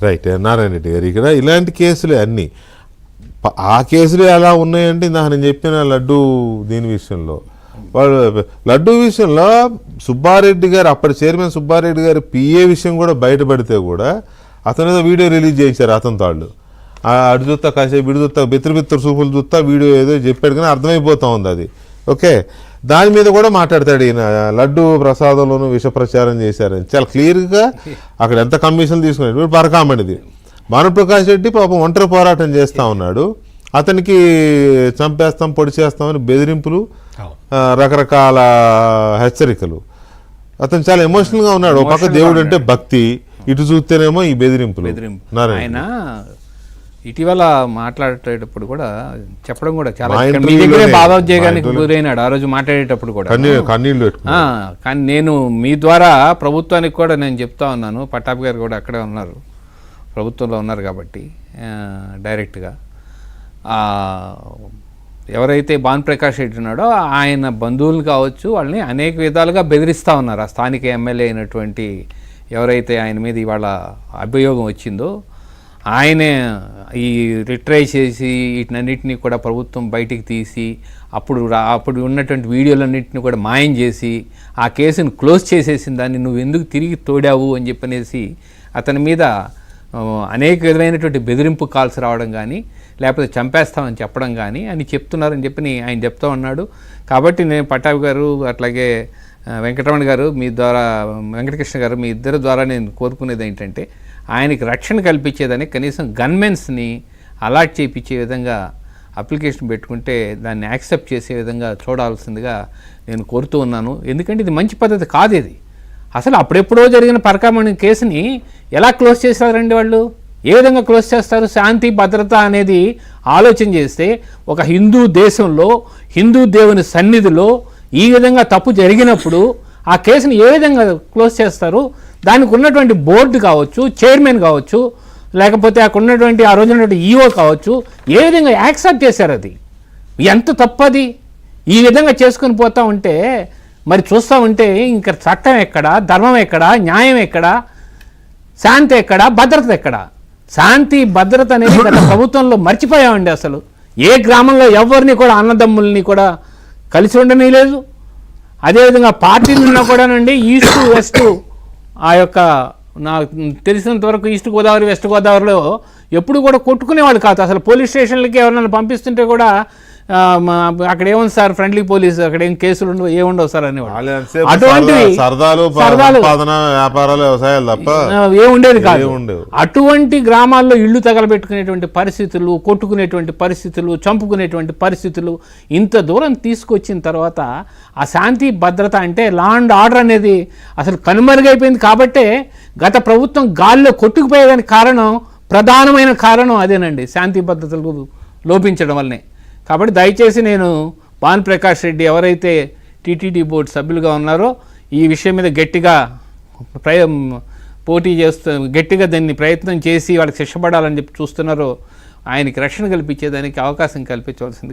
Right. Narayana Reddy గారు, ఇక్కడ ఇలాంటి కేసులే అన్నీ. ఆ కేసులు ఎలా ఉన్నాయంటే ఇందాక నేను చెప్పిన లడ్డు దీని విషయంలో, వాళ్ళు లడ్డు విషయంలో సుబ్బారెడ్డి గారు, అప్పటి చైర్మన్ సుబ్బారెడ్డి గారు పిఏ విషయం కూడా బయటపడితే కూడా అతను ఏదో వీడియో రిలీజ్ చేశారు అతని తాళ్ళు. అటు చూస్తా కాసేపు ఇటు చూస్తా బిత్ర సూపులు చూస్తా వీడియో ఏదో చెప్పాడు కానీ అర్థమైపోతా ఉంది అది. ఓకే, దాని మీద కూడా మాట్లాడతాడు ఈయన, లడ్డు ప్రసాదంలోనూ విష ప్రచారం చేశారని చాలా క్లియర్గా అక్కడ ఎంత కమిషన్ తీసుకున్నాడు. పరకామణిది భానుప్రకాష్ రెడ్డి పాపం ఒంటరి పోరాటం చేస్తూ ఉన్నాడు. అతనికి చంపేస్తాం పొడి చేస్తామని బెదిరింపులు, రకరకాల హెచ్చరికలు. అతను చాలా ఎమోషనల్గా ఉన్నాడు. ఒక పక్క దేవుడు అంటే భక్తి, ఇటు చూస్తేనేమో ఈ బెదిరింపులు. ఆయన ఇటీవల మాట్లాడేటప్పుడు కూడా చెప్పడం కూడా చాలా మీ దగ్గరే భావోద్వేగానికి గురైనాడు ఆ రోజు మాట్లాడేటప్పుడు కూడా కన్నీళ్ళు. కానీ నేను మీ ద్వారా ప్రభుత్వానికి కూడా నేను చెప్తా ఉన్నాను, పట్టాభి గారు కూడా అక్కడే ఉన్నారు, ప్రభుత్వంలో ఉన్నారు కాబట్టి డైరెక్ట్గా ఎవరైతే భానుప్రకాష్ రెడ్డి ఉన్నాడో ఆయన బంధువులు కావచ్చు వాళ్ళని అనేక విధాలుగా బెదిరిస్తూ ఉన్నారు. ఆ స్థానిక ఎమ్మెల్యే అయినటువంటి ఎవరైతే ఆయన మీద ఇవాళ అభియోగం వచ్చిందో ఆయనే ఈ రిట్రై చేసి వీటినన్నింటినీ కూడా ప్రభుత్వం బయటికి తీసి అప్పుడు ఉన్నటువంటి వీడియోలన్నింటినీ కూడా మాయం చేసి ఆ కేసును క్లోజ్ చేసేసిన దాన్ని నువ్వు ఎందుకు తిరిగి తోడావు అని చెప్పనేసి అతని మీద అనేక విధమైనటువంటి బెదిరింపు కాల్స్ రావడం కానీ లేకపోతే చంపేస్తామని చెప్పడం కానీ అని చెప్తున్నారని చెప్పి ఆయన చెప్తా ఉన్నాడు. కాబట్టి నేను పట్టాభి గారు అట్లాగే వెంకటరమణ గారు మీ ద్వారా, వెంకటకృష్ణ గారు మీ ఇద్దరి ద్వారా నేను కోరుకునేది ఏంటంటే ఆయనకి రక్షణ కల్పించేదానికి కనీసం గన్మెన్స్ని అలాట్ చేయించే విధంగా అప్లికేషన్ పెట్టుకుంటే దాన్ని యాక్సెప్ట్ చేసే విధంగా చూడాల్సిందిగా నేను కోరుతూ ఉన్నాను. ఎందుకంటే ఇది మంచి పద్ధతి కాదు. ఇది అసలు అప్పుడెప్పుడో జరిగిన పరకామణి కేసుని ఎలా క్లోజ్ చేస్తారండి వాళ్ళు? ఏ విధంగా క్లోజ్ చేస్తారు? శాంతి భద్రత అనేది ఆలోచన చేస్తే ఒక హిందూ దేశంలో హిందూ దేవుని సన్నిధిలో ఈ విధంగా తప్పు జరిగినప్పుడు ఆ కేసుని ఏ విధంగా క్లోజ్ చేస్తారు? దానికి ఉన్నటువంటి బోర్డు కావచ్చు, చైర్మన్ కావచ్చు, లేకపోతే అక్కడ ఉన్నటువంటి ఆ రోజు ఉన్నటువంటి ఈఓ కావచ్చు, ఏ విధంగా యాక్సెప్ట్ చేశారు? అది ఎంత తప్పది? ఈ విధంగా చేసుకొని పోతా ఉంటే మరి చూస్తూ ఉంటే ఇంకా చట్టం ఎక్కడ, ధర్మం ఎక్కడ, న్యాయం ఎక్కడ, శాంతి ఎక్కడ, భద్రత ఎక్కడ? శాంతి భద్రత అనేది గత ప్రభుత్వంలో మర్చిపోయామండి. అసలు ఏ గ్రామంలో ఎవరిని కూడా అన్నదమ్ముల్ని కూడా కలిసి ఉండనే లేదు. అదేవిధంగా పార్టీలు ఉన్నా కూడానండి ఈస్ట్ వెస్ట్ ఆ యొక్క నాకు తెలిసినంత వరకు ఈస్ట్ గోదావరి వెస్ట్ గోదావరిలో ఎప్పుడు కూడా కొట్టుకునేవాళ్ళు కాదు. అసలు పోలీస్ స్టేషన్లకి ఎవరైనా పంపిస్తుంటే కూడా అక్కడ ఏముంది సార్ ఫ్రెండ్లీ పోలీసు, అక్కడ ఏం కేసులు ఉండవు, ఏముండవు సార్ అనేవాళ్ళు. అటువంటివి సరదాలు వ్యాపారాలు వ్యవసాయాలు తప్ప ఏముండేది కాదు. అటువంటి గ్రామాల్లో ఇళ్ళు తగలబెట్టుకునేటువంటి పరిస్థితులు, కొట్టుకునేటువంటి పరిస్థితులు, చంపుకునేటువంటి పరిస్థితులు ఇంత దూరం తీసుకొచ్చిన తర్వాత ఆ శాంతి భద్రత అంటే లా అండ్ ఆర్డర్ అనేది అసలు కనుమరుగైపోయింది. కాబట్టే గత ప్రభుత్వం గాల్లో కొట్టుకుపోయేదానికి కారణం, ప్రధానమైన కారణం అదేనండి, శాంతి భద్రతలు లోపించడం వల్లనే. కాబట్టి దయచేసి నేను భానుప్రకాష్ రెడ్డి ఎవరైతే టీటీడీ బోర్డు సభ్యులుగా ఉన్నారో ఈ విషయం మీద గట్టిగా పోటీ చేస్తూ గట్టిగా దాన్ని ప్రయత్నం చేసి వాళ్ళకి శిక్ష పడాలని చెప్పి చూస్తున్నారో ఆయనకి రక్షణ కల్పించేదానికి అవకాశం కల్పించవలసింది.